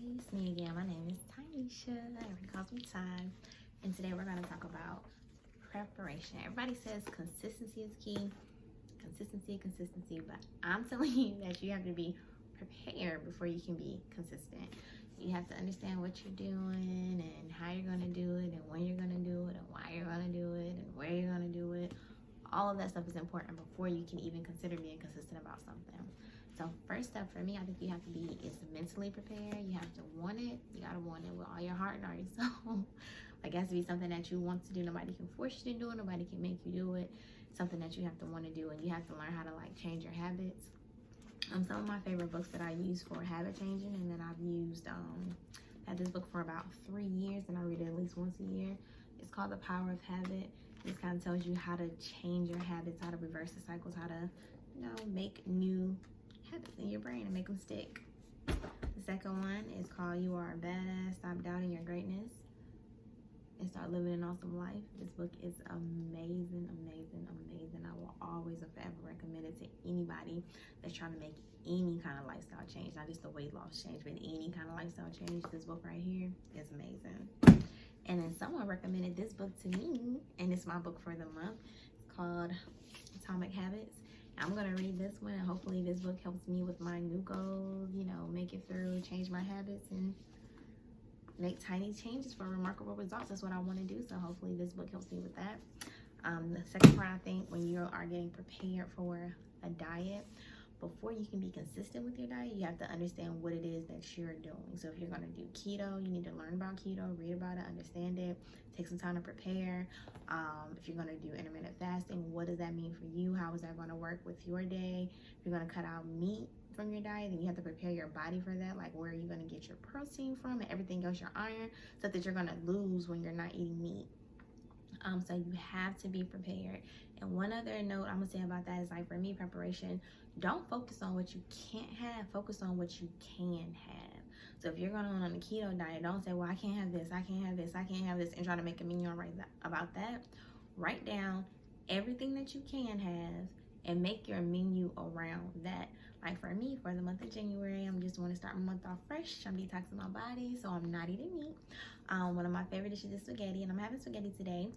it's me again. My name is Tanisha. Everybody calls me Ty. And today we're going to talk about preparation. Everybody says consistency is key. Consistency. But I'm telling you that you have to be prepared before you can be consistent. You have to understand what you're doing and how you're going to do it and when you're going to do it and why you're going to do it and where you're going to do it. All of that stuff is important before you can even consider being consistent about something. So first step for me, I think you have to be is mentally prepared. You have to want it. You gotta want it with all your heart and all your soul. Like, it has to be something that you want to do. Nobody can force you to do it. Nobody can make you do it. Something that you have to want to do, and you have to learn how to change your habits. Some of my favorite books that I use for habit changing, and then I've used had this book for about 3 years, and I read it at least once a year. It's called The Power of Habit. It kind of tells you how to change your habits, how to reverse the cycles, how to make new habits in your brain and make them stick. The second one is called You Are a Badass, Stop Doubting Your Greatness and Start Living an Awesome Life. This book is amazing. I will always and forever recommend it to anybody that's trying to make any kind of lifestyle change, not just a weight loss change, but any kind of lifestyle change. This book right here is amazing. And then someone recommended this book to me, and it's my book for the month. It's called Atomic Habits. I'm going to read this one, and hopefully this book helps me with my new goals, make it through, change my habits, and make tiny changes for remarkable results. That's what I want to do, so hopefully this book helps me with that. The second part, I think, when you are getting prepared for a diet, before you can be consistent with your diet, you have to understand what it is that you're doing. So if you're going to do keto, you need to learn about keto, read about it, understand it, take some time to prepare. If you're going to do intermittent fasting, what does that mean for you? How is that going to work with your day? If you're going to cut out meat from your diet, then you have to prepare your body for that. Like, where are you going to get your protein from and everything else, your iron, stuff that you're going to lose when you're not eating meat. So you have to be prepared. And one other note I'm gonna say about that is, for me, preparation, don't focus on what you can't have, focus on what you can have. So if you're going on a keto diet, don't say, well, I can't have this, I can't have this, and try to make a menu about that. Write down everything that you can have and make your menu around that. Like, for me, for the month of January, I'm just want to start my month off fresh. I'm detoxing my body, so I'm not eating meat. One of my favorite dishes is spaghetti, and I'm having spaghetti today,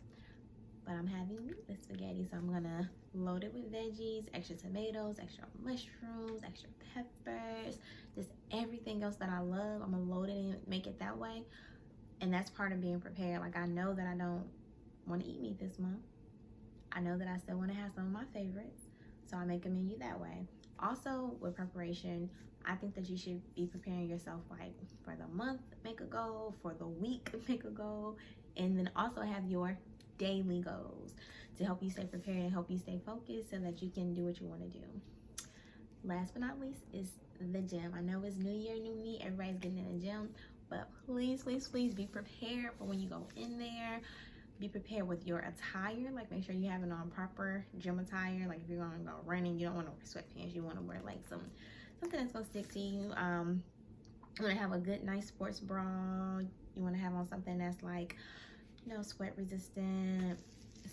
but I'm having meatless spaghetti. So I'm gonna load it with veggies, extra tomatoes, extra mushrooms, extra peppers, just everything else that I love. I'm gonna load it and make it that way. And that's part of being prepared. Like, I know that I don't want to eat meat this month. I know that I still want to have some of my favorites, so I make a menu that way. Also, with preparation, I think that you should be preparing yourself, like, for the month, make a goal, for the week, make a goal, and then also have your daily goals to help you stay prepared and help you stay focused so that you can do what you want to do. Last but not least is the gym. I know it's new year, new me, everybody's getting in the gym, but please be prepared for when you go in there. Be prepared with your attire. Like, make sure you have it on proper gym attire. Like, if you're going to go running, you don't want to wear sweatpants. You want to wear something that's going to stick to you. You want to have a good, nice sports bra. You want to have on something that's sweat resistant.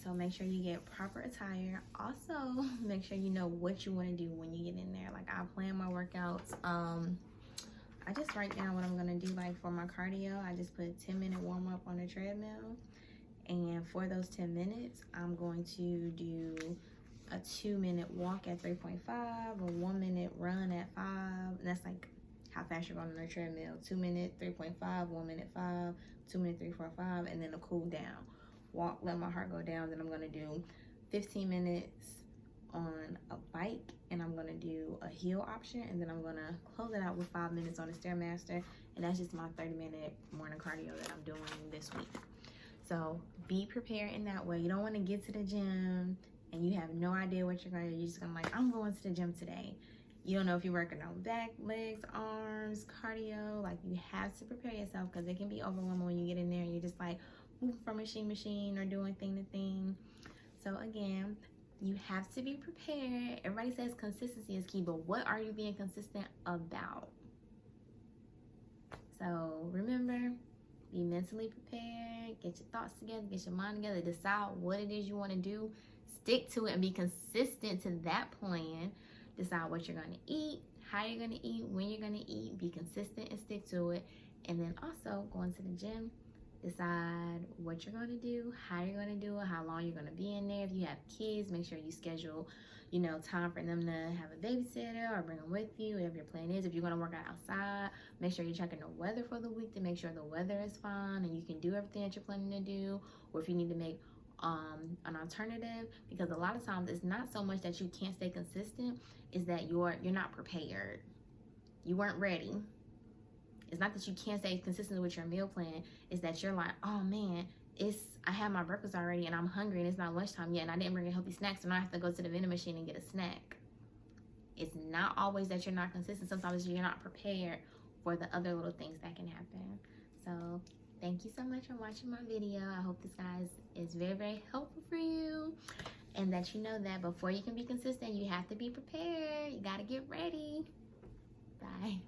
So make sure you get proper attire. Also, make sure you know what you want to do when you get in there. Like, I plan my workouts. I just write down what I'm going to do. Like, for my cardio, I just put a 10-minute warm-up on the treadmill. And for those 10 minutes, I'm going to do a 2-minute walk at 3.5, a 1-minute run at 5. And that's like how fast you're going on the treadmill. 2 minute, 3.5, 1 minute 5, 2 minute 3, 4, 5, and then a cool down. Walk, let my heart go down. Then I'm going to do 15 minutes on a bike, and I'm going to do a heel option, and then I'm going to close it out with 5 minutes on the Stairmaster. And that's just my 30-minute morning cardio that I'm doing this week. So be prepared in that way. You don't want to get to the gym and you have no idea what you're going to do. You're just going to I'm going to the gym today. You don't know if you're working on back, legs, arms, cardio. Like, you have to prepare yourself, because it can be overwhelming when you get in there and you're just moving from machine to machine or doing thing to thing. So again, you have to be prepared. Everybody says consistency is key, but what are you being consistent about? So remember, be mentally prepared, get your thoughts together, get your mind together, decide what it is you want to do, stick to it, and be consistent to that plan. Decide what you're going to eat, how you're going to eat, when you're going to eat, be consistent and stick to it. And then also going to the gym, decide what you're going to do, how you're going to do it, how long you're going to be in there. If you have kids, make sure you schedule, you know, time for them to have a babysitter or bring them with you, whatever your plan is. If you're going to work out outside, make sure you're checking the weather for the week to make sure the weather is fine and you can do everything that you're planning to do. Or if you need to make an alternative, because a lot of times it's not so much that you can't stay consistent, is that you're not prepared. You weren't ready. It's not that you can't stay consistent with your meal plan. It's that you're like, oh man, I have my breakfast already and I'm hungry and it's not lunchtime yet and I didn't bring a healthy snack, so now I have to go to the vending machine and get a snack. It's not always that you're not consistent. Sometimes you're not prepared for the other little things that can happen. So thank you so much for watching my video. I hope this, guys, is very, very helpful for you. And that you know that before you can be consistent, you have to be prepared. You got to get ready. Bye.